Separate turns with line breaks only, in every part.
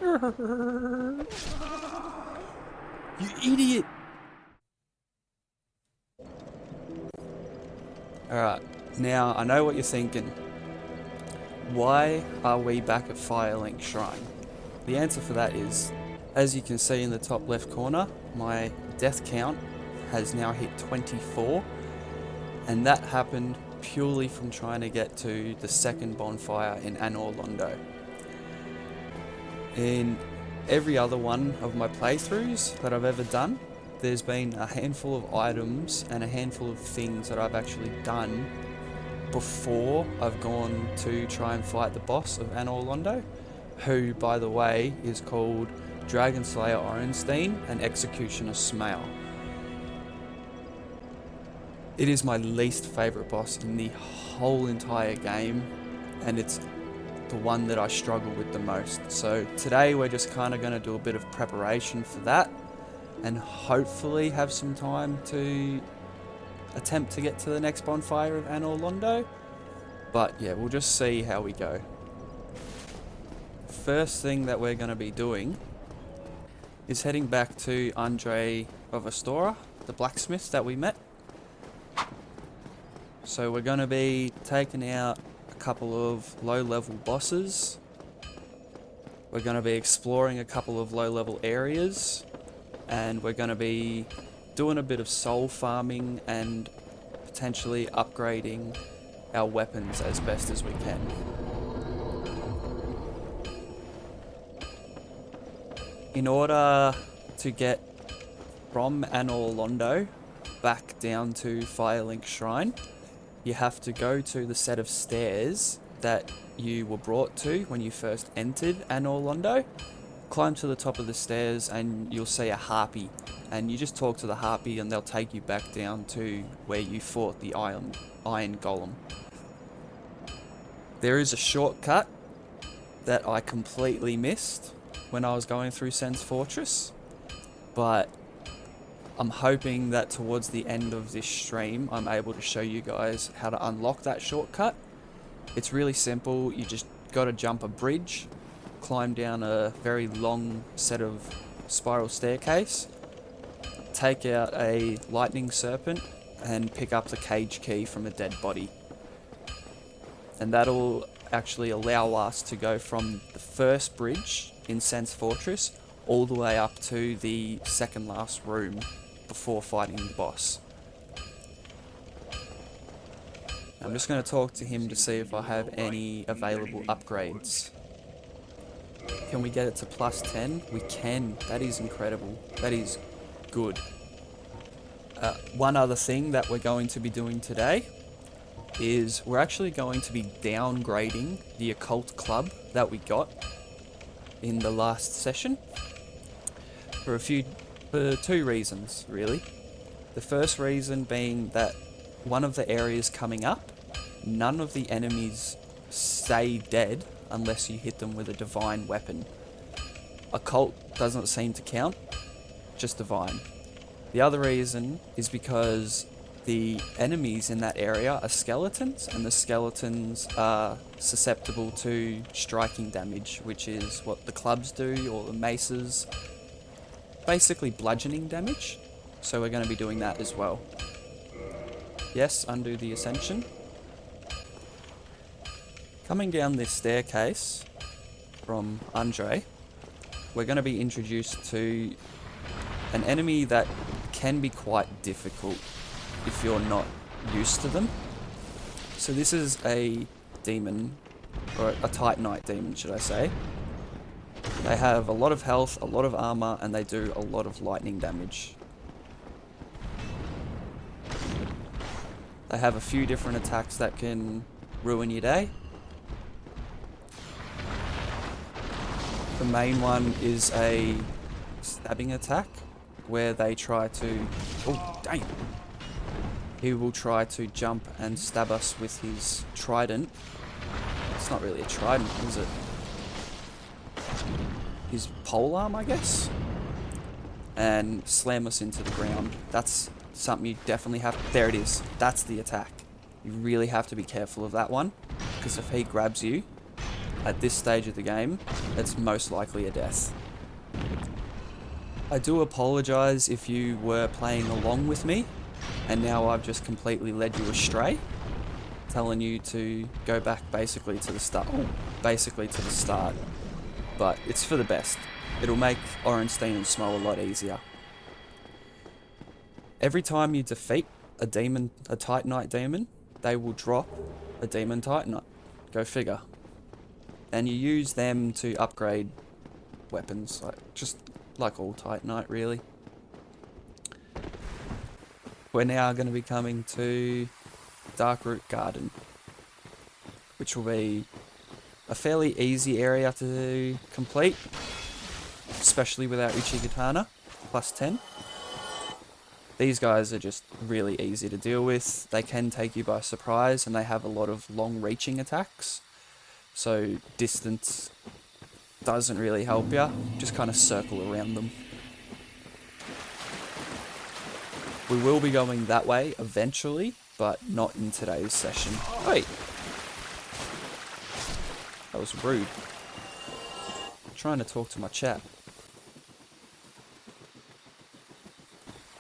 You idiot! Alright, now I know what you're thinking. Why are we back at Firelink Shrine? The answer for that is, as you can see in the top left corner, my death count has now hit 24, and that happened purely from trying to get to the second bonfire in Anor Londo. In every other one of my playthroughs that I've ever done, there's been a handful of items and a handful of things that I've actually done before I've gone to try and fight the boss of Anor Londo, who, by the way, is called Dragon Slayer Orenstein and Executioner Smail. It is my least favourite boss in the whole entire game, and it's the one that I struggle with the most. So today we're just kind of going to do a bit of preparation for that, and hopefully have some time to attempt to get to the next bonfire of Anor Londo. But yeah, we'll just see how we go. First thing that we're going to be doing is heading back to Andre of Astora, the blacksmith that we met. So we're going to be taking out a couple of low-level bosses. We're going to be exploring a couple of low-level areas, and we're going to be doing a bit of soul farming and potentially upgrading our weapons as best as we can. In order to get from Anor Londo back down to Firelink Shrine, you have to go to the set of stairs that you were brought to when you first entered Anor Londo. Climb to the top of the stairs and you'll see a harpy, and you just talk to the harpy and they'll take you back down to where you fought the iron golem. There is a shortcut that I completely missed when I was going through Sen's Fortress, but I'm hoping that towards the end of this stream I'm able to show you guys how to unlock that shortcut. It's really simple. You just gotta jump a bridge, climb down a very long set of spiral staircase, take out a lightning serpent, and pick up the cage key from a dead body. And that'll actually allow us to go from the first bridge in Sen's Fortress all the way up to the second last room before fighting the boss. I'm just going to talk to him to see if I have any available upgrades. Can we get it to plus 10? We can. That is incredible. That is good. One other thing that we're going to be doing today is we're actually going to be downgrading the occult club that we got in the last session for two reasons, really. The first reason being that one of the areas coming up, none of the enemies stay dead unless you hit them with a divine weapon. Occult doesn't seem to count, just divine. The other reason is because the enemies in that area are skeletons, and the skeletons are susceptible to striking damage, which is what the clubs do, or the maces. Basically bludgeoning damage, so we're going to be doing that as well. Yes, undo the ascension. Coming down this staircase from Andre, we're going to be introduced to an enemy that can be quite difficult if you're not used to them. So this is a demon, or a Titanite demon should I say. They have a lot of health, a lot of armor, and they do a lot of lightning damage. They have a few different attacks that can ruin your day. The main one is a stabbing attack where they try to... Oh, dang! He will try to jump and stab us with his trident. It's not really a trident, is it? His polearm, I guess? And slam us into the ground. That's something you definitely have... There it is. That's the attack. You really have to be careful of that one, because if he grabs you, at this stage of the game, it's most likely a death. I do apologise if you were playing along with me, and now I've just completely led you astray, telling you to go back basically to the start. But it's for the best. It'll make Ornstein and Smough a lot easier. Every time you defeat a Titanite demon, they will drop a demon Titanite. Go figure. And you use them to upgrade weapons, just like all Titanite really. We're now going to be coming to Darkroot Garden, which will be a fairly easy area to complete, especially with our Uchigatana, plus 10. These guys are just really easy to deal with. They can take you by surprise, and they have a lot of long-reaching attacks. So distance doesn't really help you. Just kind of circle around them. We will be going that way eventually, but not in today's session. Wait. That was rude. I'm trying to talk to my chat.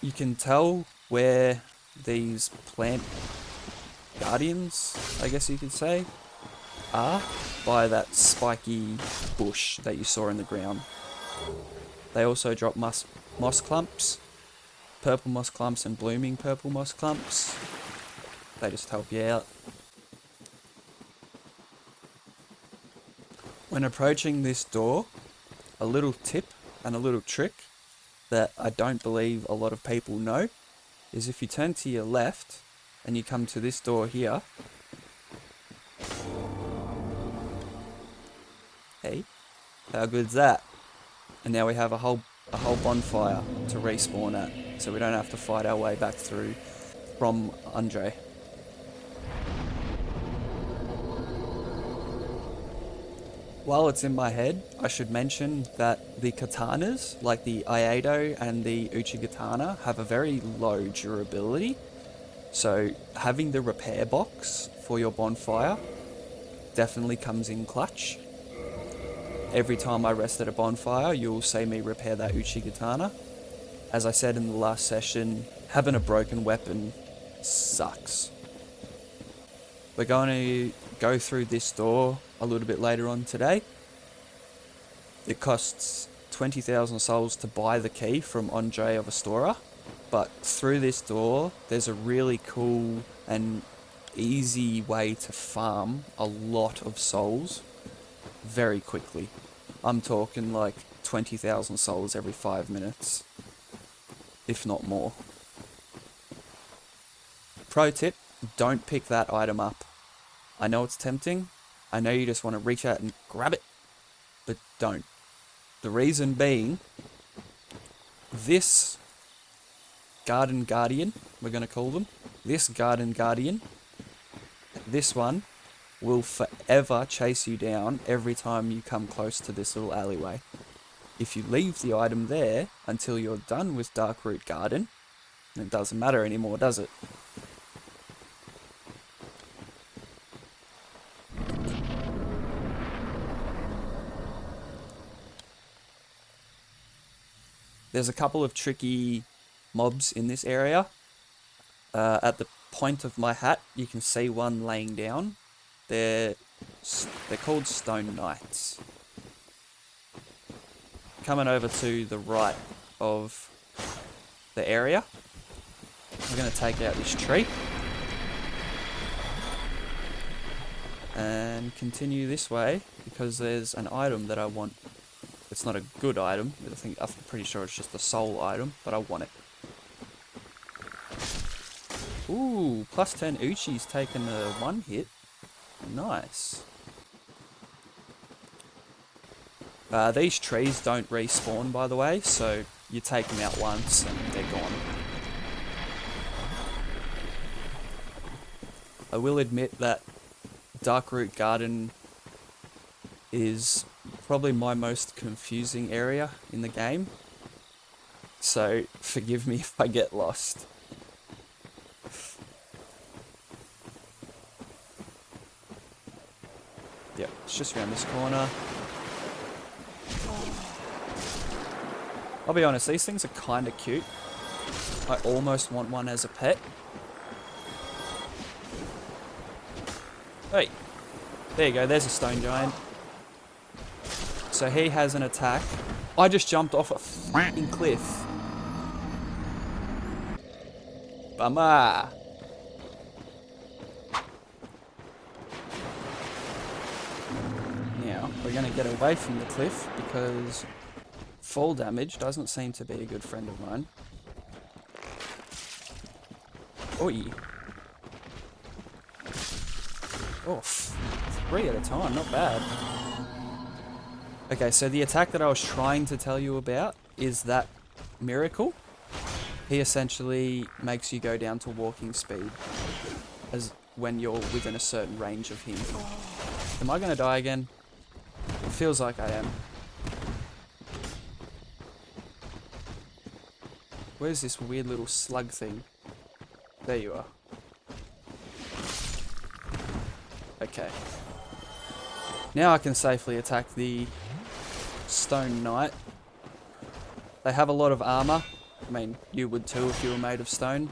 You can tell where these plant guardians, I guess you could say, are by that spiky bush that you saw in the ground. They also drop moss clumps, purple moss clumps and blooming purple moss clumps. They just help you out. When approaching this door, a little tip and a little trick that I don't believe a lot of people know is if you turn to your left and you come to this door here. Hey, how good's that? And now we have a whole bonfire to respawn at, so we don't have to fight our way back through from Andre. While it's in my head, I should mention that the katanas, like the Iato and the Uchigatana, have a very low durability. So having the repair box for your bonfire definitely comes in clutch. Every time I rest at a bonfire, you'll see me repair that Uchigatana. As I said in the last session, having a broken weapon sucks. We're going to go through this door a little bit later on today. It costs 20,000 souls to buy the key from Andre of Astora, but through this door there's a really cool and easy way to farm a lot of souls very quickly. I'm talking like 20,000 souls every 5 minutes, if not more. Pro tip, don't pick that item up. I know it's tempting. I know you just want to reach out and grab it, but don't. The reason being, this Garden Guardian, we're going to call them, this Garden Guardian, this one, will forever chase you down every time you come close to this little alleyway. If you leave the item there until you're done with Darkroot Garden, it doesn't matter anymore, does it? There's a couple of tricky mobs in this area. At the point of my hat, you can see one laying down. They're called Stone Knights. Coming over to the right of the area, I'm going to take out this tree and continue this way because there's an item that I want. It's not a good item. I'm pretty sure it's just a soul item, but I want it. Ooh, plus 10 Uchi's taken a one hit. Nice. These trees don't respawn, by the way, so you take them out once and they're gone. I will admit that Darkroot Garden is probably my most confusing area in the game, so forgive me if I get lost. Yep, It's just around this corner. I'll be honest, these things are kind of cute. I almost want one as a pet. Hey, there you go, there's a stone giant. So he has an attack. I just jumped off a f***ing cliff. Bummer. Now, we're going to get away from the cliff because fall damage doesn't seem to be a good friend of mine. Oi. Oh, 3 at a time, not bad. Okay, so the attack that I was trying to tell you about is that miracle. He essentially makes you go down to walking speed as when you're within a certain range of him. Am I going to die again? It feels like I am. Where's this weird little slug thing? There you are. Okay. Now I can safely attack the Stone Knight. They have a lot of armor. I mean, you would too if you were made of stone.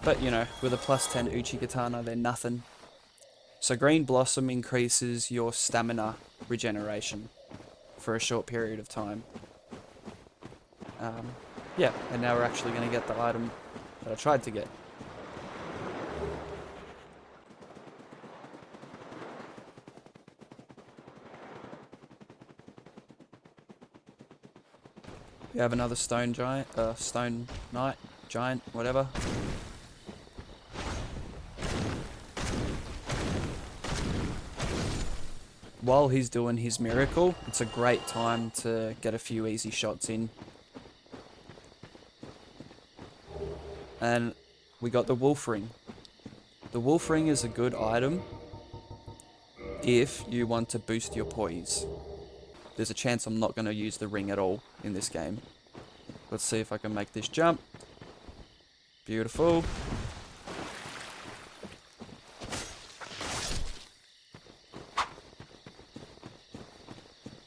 But, you know, with a +10 Uchigatana, they're nothing. So Green Blossom increases your stamina regeneration for a short period of time. Yeah, and now we're actually going to get the item that I tried to get. We have another stone giant, stone knight, giant, whatever. While he's doing his miracle, it's a great time to get a few easy shots in. And we got the wolf ring. The wolf ring is a good item if you want to boost your poise. There's a chance I'm not going to use the ring at all in this game. Let's see if I can make this jump. Beautiful.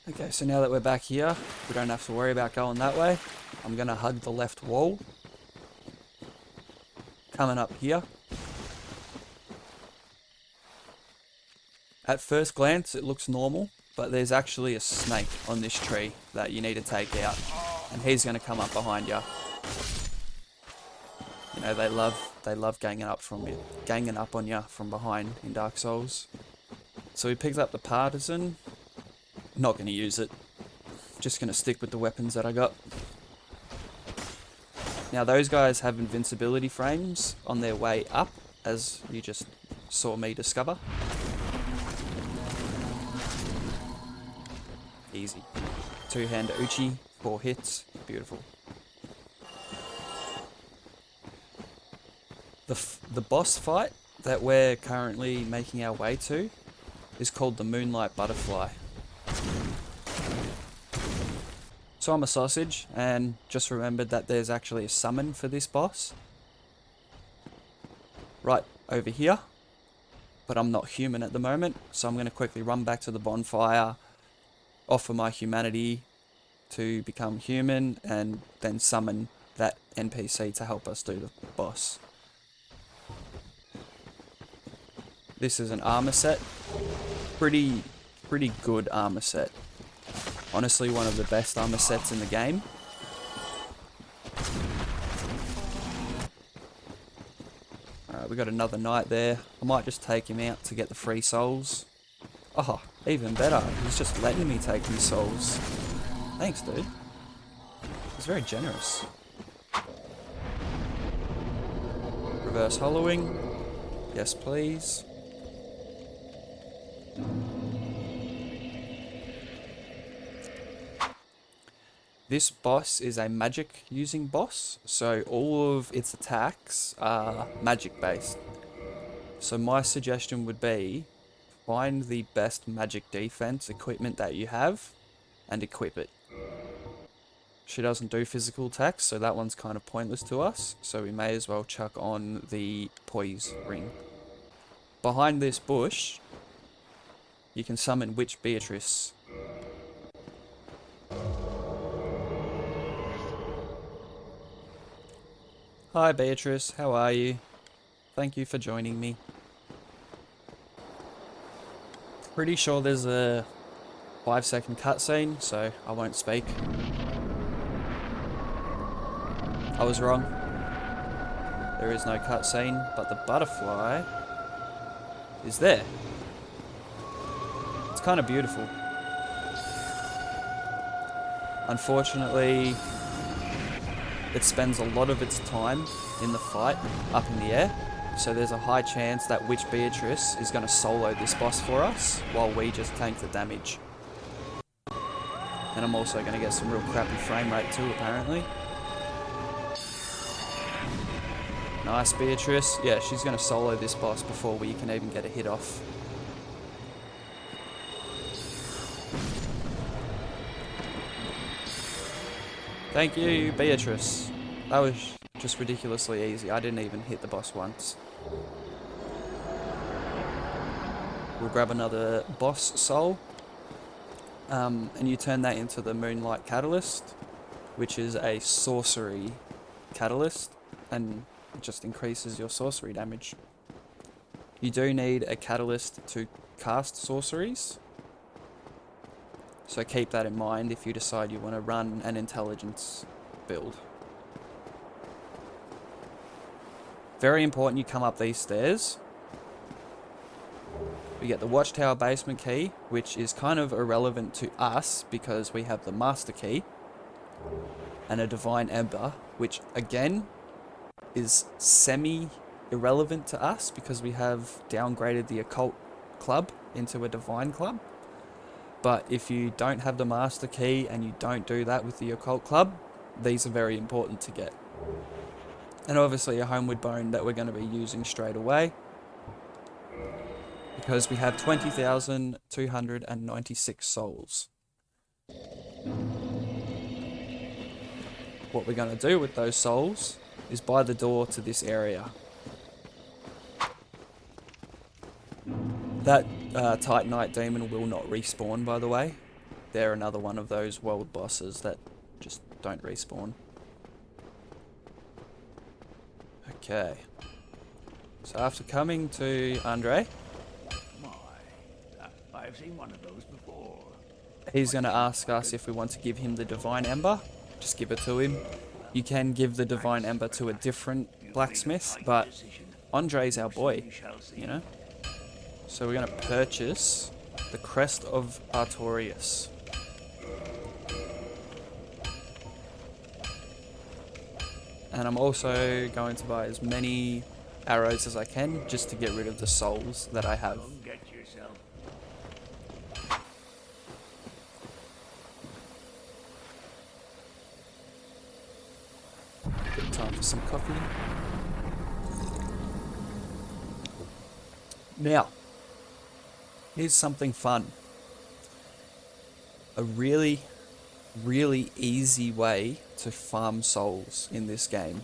Okay, so now that we're back here, we don't have to worry about going that way. I'm going to hug the left wall. Coming up here. At first glance, it looks normal, but there's actually a snake on this tree that you need to take out, and he's going to come up behind you. You know, they love ganging up on you from behind in Dark Souls. So he picks up the Partisan. Not going to use it. Just going to stick with the weapons that I got. Now those guys have invincibility frames on their way up, as you just saw me discover. Easy. Two-hander Uchi, 4 hits, beautiful. The boss fight that we're currently making our way to is called the Moonlight Butterfly. So I'm a sausage, and just remembered that there's actually a summon for this boss. Right over here. But I'm not human at the moment, so I'm going to quickly run back to the bonfire, offer my humanity to become human, and then summon that NPC to help us do the boss. This is an armor set. Pretty good armor set. Honestly, one of the best armor sets in the game. Alright, we got another knight there. I might just take him out to get the free souls. Oh, even better. He's just letting me take these souls. Thanks, dude. He's very generous. Reverse hollowing. Yes, please. This boss is a magic using boss, so all of its attacks are magic based. So my suggestion would be find the best magic defense equipment that you have and equip it. She doesn't do physical attacks, so that one's kind of pointless to us. So we may as well chuck on the poise ring. Behind this bush, you can summon Witch Beatrice. Hi Beatrice, how are you? Thank you for joining me. Pretty sure there's a 5-second cutscene, so I won't speak. I was wrong. There is no cutscene, but the butterfly is there. It's kind of beautiful. Unfortunately, it spends a lot of its time in the fight up in the air, so there's a high chance that Witch Beatrice is going to solo this boss for us while we just tank the damage. And I'm also going to get some real crappy frame rate too, apparently. Nice, Beatrice. Yeah, she's going to solo this boss before we can even get a hit off. Thank you, Beatrice. That was just ridiculously easy. I didn't even hit the boss once. We'll grab another boss soul. And you turn that into the Moonlight Catalyst, which is a sorcery catalyst, and it just increases your sorcery damage. You do need a catalyst to cast sorceries, so keep that in mind if you decide you want to run an intelligence build. Very important you come up these stairs. We get the Watchtower basement key, which is kind of irrelevant to us because we have the master key, and a Divine Ember, which again is semi-irrelevant to us because we have downgraded the occult club into a divine club. But if you don't have the master key and you don't do that with the occult club, these are very important to get. And obviously a Homeward Bone that we're going to be using straight away, because we have 20,296 souls. What we're going to do with those souls is buy the door to this area. That Titanite demon will not respawn, by the way. They're another one of those world bosses that just don't respawn. Okay. So after coming to Andre,
I've seen one of those before.
he's going to ask us if we want to give him the Divine Ember. Just give it to him. You can give the Divine Ember to a different blacksmith, but Andre's our boy, you know? So we're going to purchase the Crest of Artorias. And I'm also going to buy as many arrows as I can just to get rid of the souls that I have.
Don't get yourself.
Good time for some coffee. Now, here's something fun. A really easy way to farm souls in this game.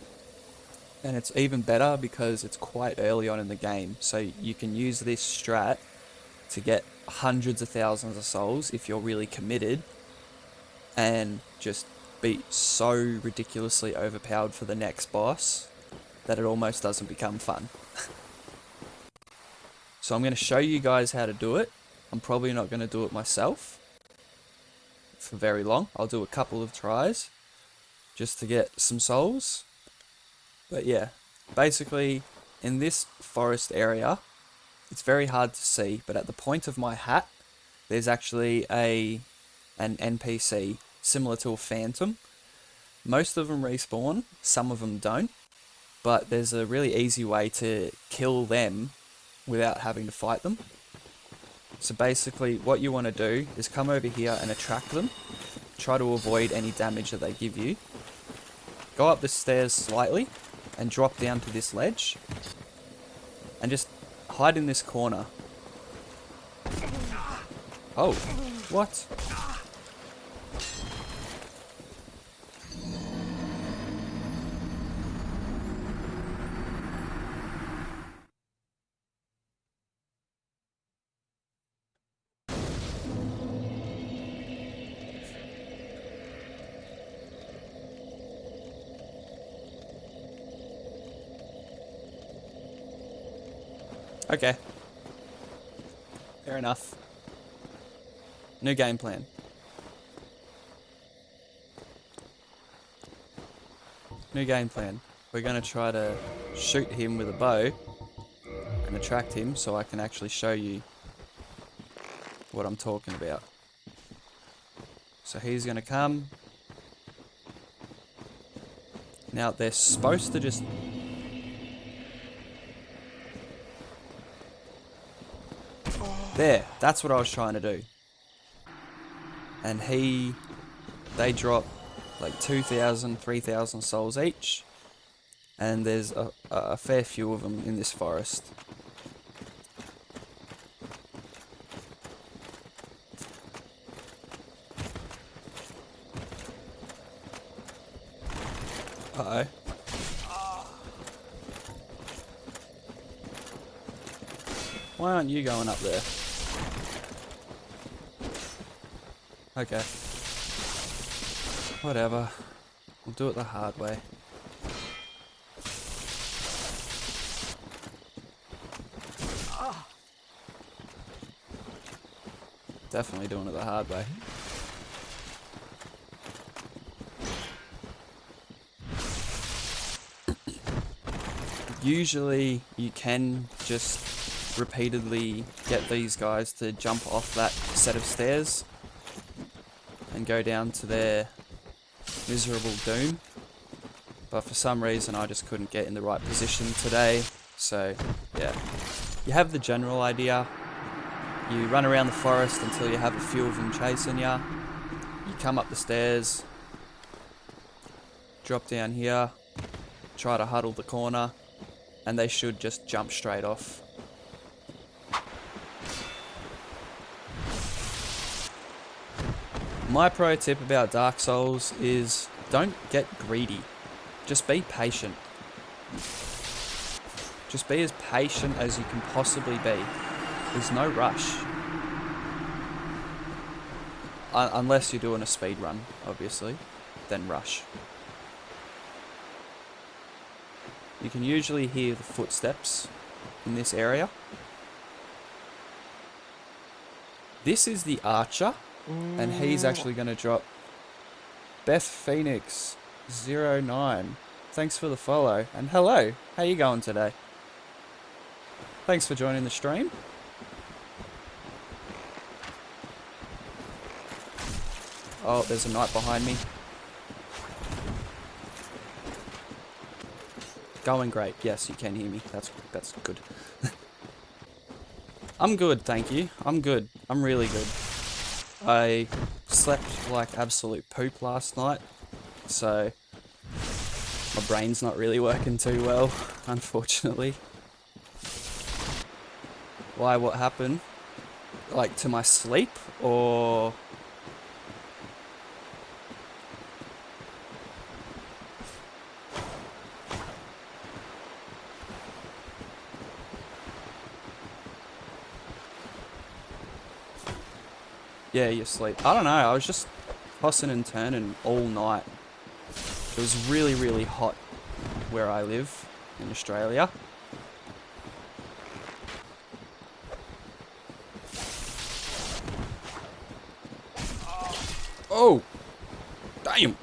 And it's even better because it's quite early on in the game. So you can use this strat to get hundreds of thousands of souls if you're really committed, and just be so ridiculously overpowered for the next boss that it almost doesn't become fun. So I'm going to show you guys how to do it. I'm probably not going to do it myself for very long. I'll do a couple of tries just to get some souls. But yeah, basically in this forest area, it's very hard to see, but at the point of my hat, there's actually an NPC similar to a phantom. Most of them respawn, some of them don't, but there's a really easy way to kill them without having to fight them. So basically what you want to do is come over here and attract them. Try to avoid any damage that they give you. Go up the stairs slightly and drop down to this ledge. And just hide in this corner. Oh, what? Okay. Fair enough. New game plan. New game plan. We're going to try to shoot him with a bow and attract him so I can actually show you what I'm talking about. So he's going to come. Now they're supposed to just... There, that's what I was trying to do. And they drop like 2,000, 3,000 souls each. And there's a fair few of them in this forest. Uh-oh. Why aren't you going up there? Okay. Whatever. We'll do it the hard way. Definitely doing it the hard way. Usually you can just repeatedly get these guys to jump off that set of stairs and go down to their miserable doom. But for some reason I just couldn't get in the right position today. So yeah, you have the general idea. You run around the forest until you have a few of them chasing you. You come up the stairs, drop down here, try to huddle the corner, and they should just jump straight off. My pro tip about Dark Souls is don't get greedy. Just be patient. Just be as patient as you can possibly be. There's no rush. Unless you're doing a speed run, obviously, then rush. You can usually hear the footsteps in this area. This is the archer, and he's actually going to drop Beth Phoenix 09. Thanks for the follow, and hello, how you going today? Thanks for joining the stream. Oh, there's a knight behind me. Going great. Yes, you can hear me. That's good. I'm good, thank you. I'm good. I'm really good. I slept like absolute poop last night, so my brain's not really working too well, unfortunately. Why, what happened? Like, to my sleep, or... Yeah, you sleep. I don't know, I was just tossing and turning all night. It was really, really hot where I live in Australia. Oh! Damn!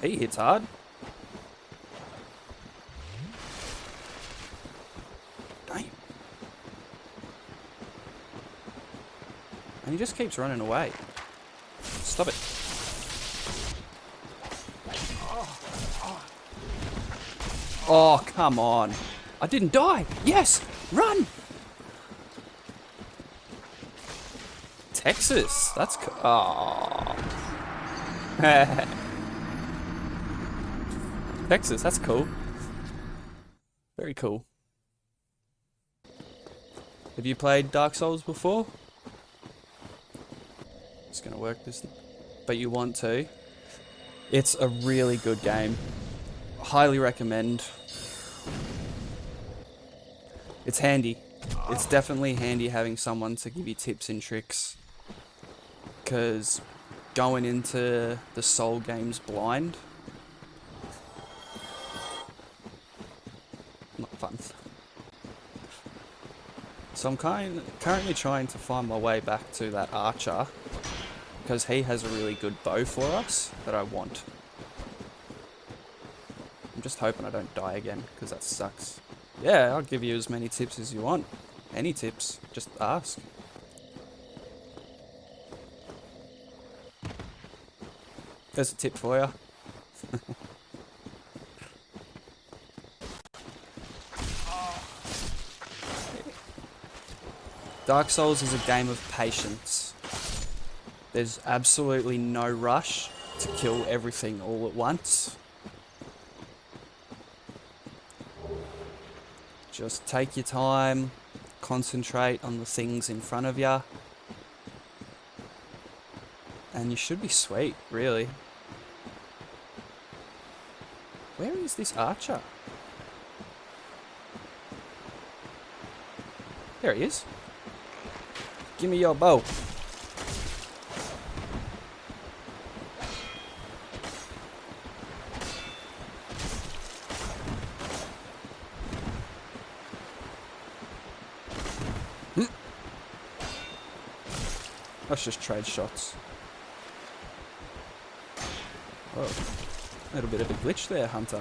He hits hard. Damn. And he just keeps running away. Stop it. Oh, come on. I didn't die. Yes! Run! Texas. That's cool. Oh. Texas, that's cool. Very cool. Have you played Dark Souls before? It's gonna work this, but you want to. It's a really good game. Highly recommend. It's handy. It's definitely handy having someone to give you tips and tricks. Because going into the Soul games blind, not fun. So I'm currently trying to find my way back to that archer, because he has a really good bow for us that I want. I'm just hoping I don't die again, because that sucks. Yeah, I'll give you as many tips as you want. Any tips, just ask. There's a tip for you. Dark Souls is a game of patience. There's absolutely no rush to kill everything all at once. Just take your time, concentrate on the things in front of you, and you should be sweet, really. Where is this archer? There he is. Give me your bow. Let's just trade shots. Oh, a little bit of a glitch there, Hunter.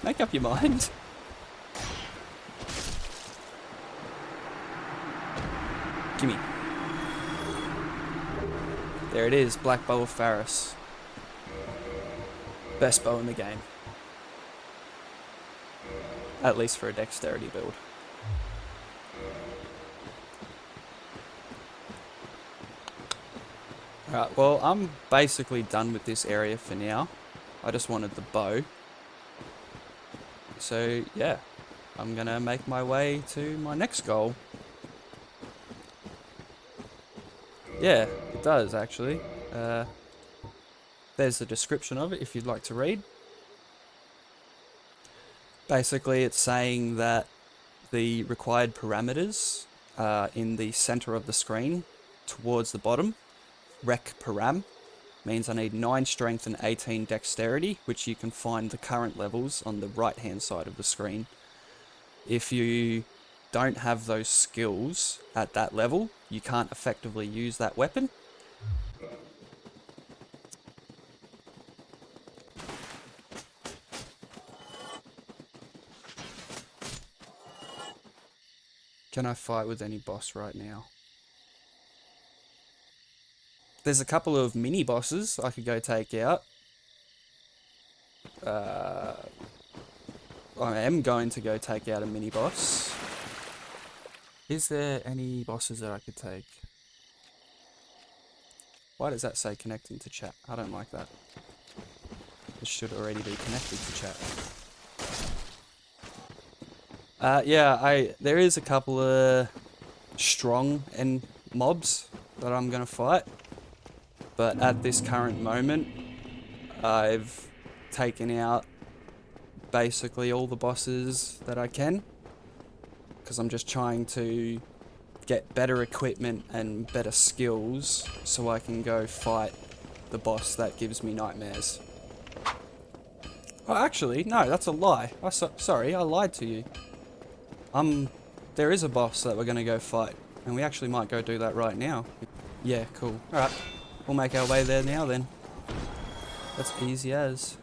Make up your mind. Gimme. There it is, Black Bow of Faris. Best bow in the game. At least for a dexterity build. Alright, well, I'm basically done with this area for now. I just wanted the bow. So, yeah. I'm gonna make my way to my next goal. Yeah, it does, actually. There's the description of it if you'd like to read. Basically, it's saying that the required parameters are in the center of the screen towards the bottom. Rec param means I need 9 strength and 18 dexterity, which you can find the current levels on the right hand side of the screen. If you don't have those skills at that level, you can't effectively use that weapon. Can I fight with any boss right now? There's a couple of mini bosses I could go take out. I am going to go take out a mini boss. Is there any bosses that I could take? Why does that say connecting to chat? I don't like that. This should already be connected to chat. Yeah, there is a couple of strong and mobs that I'm gonna fight, but at this current moment, I've taken out basically all the bosses that I can, because I'm just trying to get better equipment and better skills so I can go fight the boss that gives me nightmares. Oh, actually, no, that's a lie. Sorry, I lied to you. There is a boss that we're gonna go fight, and we actually might go do that right now. Yeah, cool. Alright, we'll make our way there now then. That's easy as.